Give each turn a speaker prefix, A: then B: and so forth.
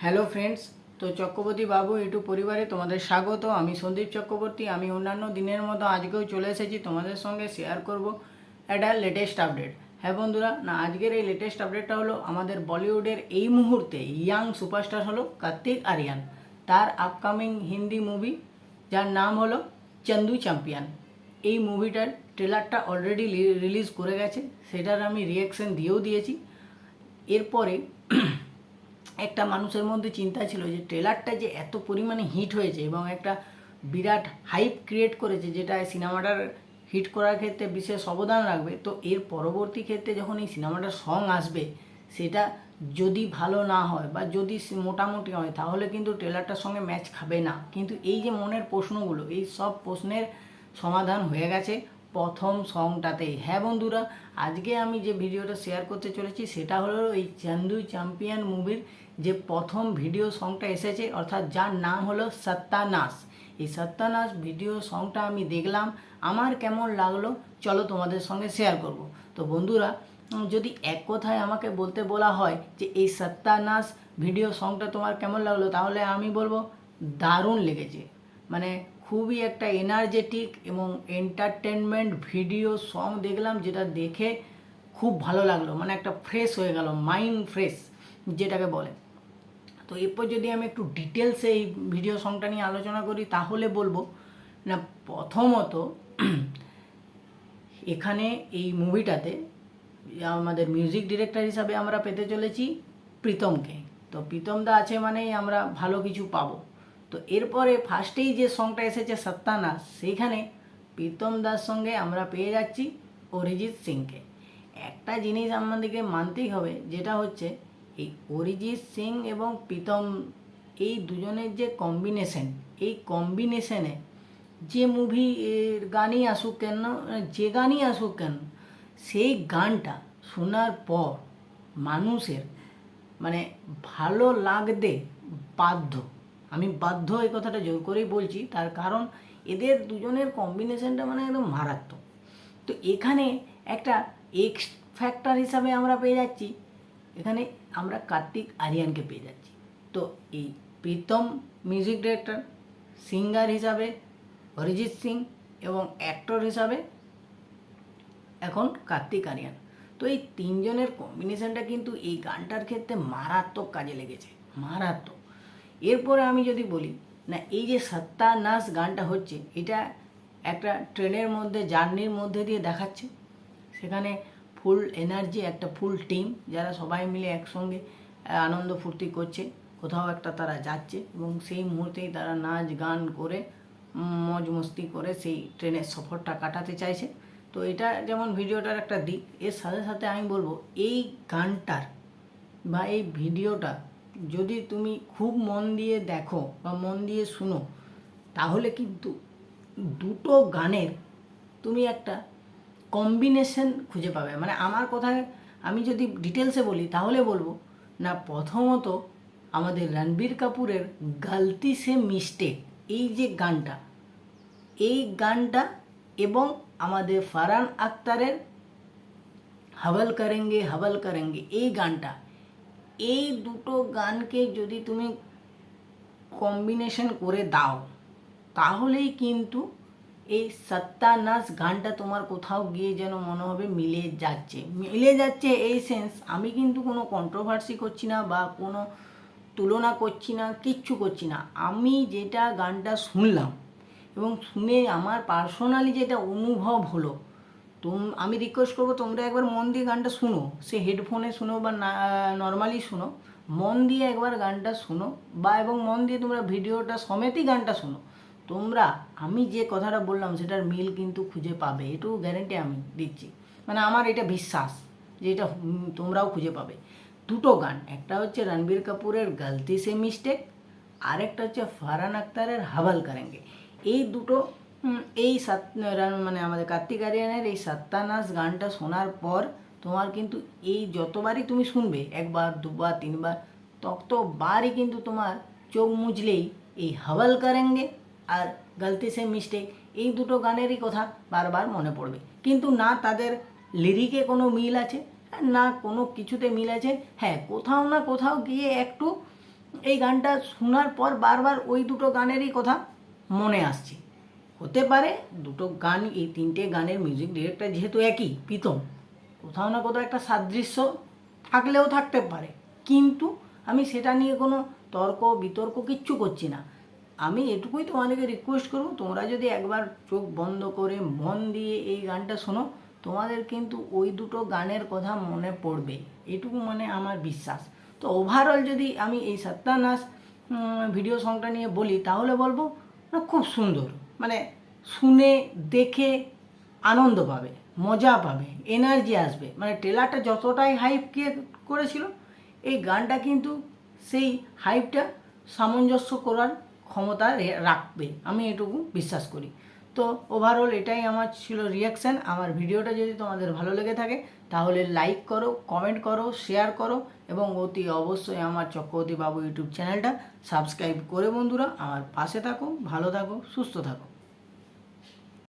A: Hello friends, তো চক্রবর্তী বাবু YouTube পরিবারে তোমাদের স্বাগত। আমি সন্দীপ চক্রবর্তী। আমি অন্যান্য দিনের মতো আজকেও চলে এসেছি তোমাদের সঙ্গে শেয়ার করব একটা লেটেস্ট আপডেট। হ্যাঁ বন্ধুরা, না আজকের এই লেটেস্ট আপডেটটা হলো আমাদের বলিউডের এই মুহূর্তে ইয়াং সুপারস্টার হলো কার্তিক আরিয়ান। তার আপকামিং হিন্দি মুভি যার নাম হলো চন্দু চ্যাম্পিয়ন। এই মুভিটার ট্রেলারটা অলরেডি রিলিজ করে গেছে, সেটার আমি রিয়াকশন দিয়েও দিয়েছি। এরপরে একটা মানুষের মধ্যে চিন্তা ছিল যে ট্রেলারটা যে এত পরিমাণে হিট হয়েছে এবং একটা বিরাট হাইপ ক্রিয়েট করেছে, যেটা সিনেমাটার হিট করার ক্ষেত্রে বিশেষ অবদান রাখবে। তো এর পরবর্তী ক্ষেত্রে যখন এই সিনেমাটার সং আসবে, সেটা যদি ভালো না হয় বা যদি মোটামুটি হয়, তাহলে কিন্তু ট্রেলারটার সঙ্গে ম্যাচ খাবে না। কিন্তু এই যে মনের প্রশ্নগুলো, এই সব প্রশ্নের সমাধান হয়ে গেছে প্রথম সংটাতেই। হ্যাঁ বন্ধুরা, আজকে আমি যে ভিডিওটা শেয়ার করতে চলেছি সেটা হলো এই চন্দু চ্যাম্পিয়ন মুভির যে প্রথম ভিডিও সংটা এসেছে, অর্থাৎ যার নাম হলো সত্যানাশ। এই সত্যানাশ ভিডিও সংটা আমি দেখলাম, আমার কেমন লাগলো চলো তোমাদের সঙ্গে শেয়ার করব। তো বন্ধুরা, যদি এক কথায় আমাকে বলতে বলা হয় যে এই সত্যানাশ ভিডিও সংটা তোমার কেমন লাগলো, তাহলে আমি বলবো দারুণ লেগেছে। মানে খুবই একটা এনার্জেটিক এবং এন্টারটেনমেন্ট ভিডিও সং দেখলাম, যেটা দেখে খুব ভালো লাগলো। মানে একটা ফ্রেশ হয়ে গেল, মাইন্ড ফ্রেশ যেটাকে বলে। তো এরপর যদি আমি একটু ডিটেলসে এই ভিডিও সংটা নিয়ে আলোচনা করি, তাহলে বলবো না, প্রথমত এখানে এই মুভিটাতে আমাদের মিউজিক ডিরেক্টর হিসাবে আমরা পেতে চলেছি প্রীতমকে। তো প্রীতম দা আছে মানেই আমরা ভালো কিছু পাবো। তো এরপরে ফার্স্টেই যে সংটা এসেছে সত্যানাশ, সেইখানে প্রীতম দার সঙ্গে আমরা পেয়ে যাচ্ছি অরিজিৎ সিংকে। একটা জিনিস আমাদেরকে মানতেই হবে, যেটা হচ্ছে এই অরিজিৎ সিং এবং প্রীতম, এই দুজনের যে কম্বিনেশন, এই কম্বিনেশনে যে মুভি গানই আসুক কেন, যে গানই আসুক কেন, সেই গানটা শোনার পর মানুষের মানে ভালো লাগতে বাধ্য। আমি বাধ্য এই কথাটা জোর করেই বলছি, তার কারণ এদের দুজনের কম্বিনেশনটা মানে একদম মারাত্মক। তো এখানে একটা এক্স ফ্যাক্টর হিসাবে আমরা পেয়ে যাচ্ছি, এখানে আমরা কার্তিক আরিয়ানকে পেয়ে যাচ্ছি। তো এই প্রীতম মিউজিক ডিরেক্টর, সিঙ্গার হিসাবে অরিজিৎ সিং এবং অ্যাক্টর হিসাবে এখন কার্তিক আরিয়ান। তো এই তিনজনের কম্বিনেশনটা কিন্তু এই গানটার ক্ষেত্রে মারাত্মক কাজে লেগেছে, মারাত্মক। এরপরে আমি যদি বলি না, এই যে সত্যানাশ গানটা হচ্ছে, এটা একটা ট্রেনের মধ্যে জার্নির মধ্যে দিয়ে দেখাচ্ছে। সেখানে ফুল এনার্জি, একটা ফুল টিম, যারা সবাই মিলে একসঙ্গে আনন্দ ফুর্তি করছে, কোথাও একটা তারা যাচ্ছে এবং সেই মুহূর্তেই তারা নাচ গান করে মজ মস্তি করে সেই ট্রেনের সফরটা কাটাতে চাইছে। তো এটা যেমন ভিডিওটার একটা দিক, এর সাথে সাথে আমি বলবো এই গানটার বা এই ভিডিওটা যদি তুমি খুব মন দিয়ে দেখো বা মন দিয়ে শুনো, তাহলে কিন্তু দুটো গানের তুমি একটা কম্বিনেশন খুঁজে পাবে। মানে আমার কথায় আমি যদি ডিটেলসে বলি, তাহলে বলবো না, প্রথমত আমাদের রণবীর কাপুরের গলতি সে মিস্টেক, এই যে গানটা, এই গানটা এবং আমাদের ফারহান আখতারের হাবল করেঙ্গে এই গানটা, এই দুটো গানকে যদি তুমি কম্বিনেশন করে দাও, তাহলেই কিন্তু এই সত্যানাশ গানটা তোমার কোথাও গিয়ে যেন মনে হবে মিলে যাচ্ছে এই সেন্স। আমি কিন্তু কোনো কন্ট্রোভার্সি করছি না বা কোনো তুলনা করছি না, কিচ্ছু করছি না। আমি যেটা গানটা শুনলাম এবং শুনে আমার পার্সোনালি যেটা অনুভব হলো, আমি রিকোয়েস্ট করবো তোমরা একবার মন দিয়ে গানটা শুনো, সে হেডফোনে শুনো বা নর্মালি শুনো, মন দিয়ে একবার গানটা শুনো বা এবং মন দিয়ে তোমরা ভিডিওটা সমেতই গানটা শুনো। তোমরা আমি যে কথাটা বললাম সেটার মিল কিন্তু খুঁজে পাবে, এটুকু গ্যারেন্টি আমি দিচ্ছি। মানে আমার এটা বিশ্বাস যে এটা তোমরাও খুঁজে পাবে। দুটো গান, একটা হচ্ছে রণবীর কাপুরের গলতি সে মিস্টেক, আরেকটা হচ্ছে ফারহান আখতারের হাবল করেঙ্গে। এই দুটো এই মানে আমাদের কার্তিক আরিয়ানের এই সত্যানাশ গানটা শোনার পর তোমার কিন্তু এই যতবারই তুমি শুনবে, একবার দুবার তিনবার, ততবারই কিন্তু তোমার চোখ মুজলেই এই হাবল করেঙ্গে আর গলতি সে মিস্টেক, এই দুটো গানেরই কথা বারবার মনে পড়বে। কিন্তু না তাদের লিরিকে কোনো মিল আছে, না কোনো কিছুতে মিল আছে। হ্যাঁ, কোথাও না কোথাও গিয়ে একটু এই গানটা শোনার পর বারবার ওই দুটো গানেরই কথা মনে আসছে। হতে পারে দুটো গান, এই তিনটে গানের মিউজিক ডিরেক্টর যেহেতু একই, প্রীতম, কোথাও না কোথাও একটা সাদৃশ্য থাকলেও থাকতে পারে, কিন্তু আমি সেটা নিয়ে কোনো তর্ক বিতর্ক কিচ্ছু করছি না। আমি এটুকুই তোমাদেরকে রিকোয়েস্ট করবো, তোমরা যদি একবার চোখ বন্ধ করে মন দিয়ে এই গানটা শোনো, তোমাদের কিন্তু ওই দুটো গানের কথা মনে পড়বে, এটুকু মানে আমার বিশ্বাস। তো ওভারঅল যদি আমি এই সত্যানাশ ভিডিও সংটা নিয়ে বলি, তাহলে বলবো না, খুব সুন্দর, মানে শুনে দেখে আনন্দ পাবে, মজা পাবে, এনার্জি আসবে। মানে ট্রেলারটা যতটাই হাইপ করেছিল, এই গানটা কিন্তু সেই হাইপটা সামঞ্জস্য করার ক্ষমতা রাখবে, আমি এটুকু বিশ্বাস করি। তো ওভারঅল এটাই আমার ছিল রিয়াকশান। আমার ভিডিওটা যদি তোমাদের ভালো লেগে থাকে, তাহলে লাইক করো, কমেন্ট করো, শেয়ার করো, এবং অতি অবশ্যই আমার চক্রবর্তী বাবু ইউটিউব চ্যানেলটা সাবস্ক্রাইব করে বন্ধুরা আমার পাশে থাকো। ভালো থাকো, সুস্থ থাকো।